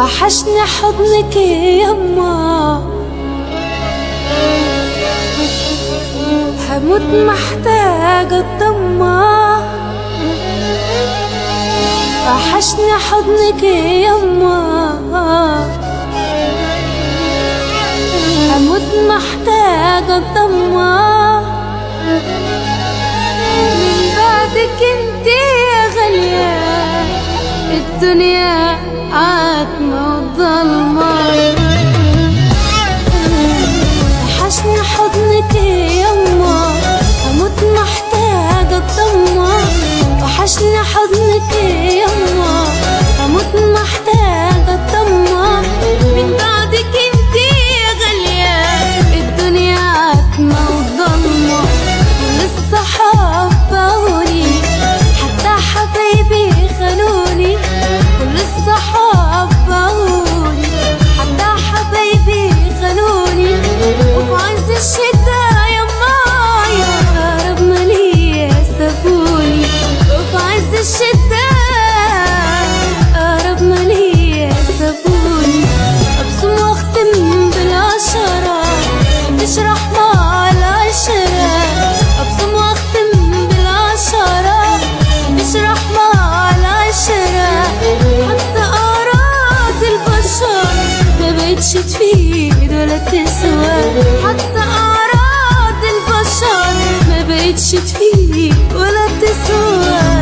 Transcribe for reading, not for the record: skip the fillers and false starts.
وحشني حضنك يما، هموت محتاجة الضمة. وحشني حضنك يما، هموت محتاجة الضمة. من بعدك انتي يا غالية الدنيا عتمة وضلمة. وحشني حضنك يما، هموت محتاجة الضمة. وحشني حضنك يما، هموت محتاجة الضمة. من بعدك انتي يا غالية الدنيا عتمة وضلمة. كل الصحاب باعوني، حتى حبايبي خانوني. كل الصحاب باعوني، حتى حبايبي خانوني. وفي عز الشتا يمايا أقرب ما ليا سابوني. وفي عز الشتا أقرب ما ليا سابوني. أبصم وأختم بالعشرة تشرح مع العشرة. أبصم وأختم بالعشرة تشرح مع العشرة. حتى أعراض البشر ما بقتش تفيد ولا تسوى. حتى أعراض البشر ما بقتش تفيد ولا تسوى.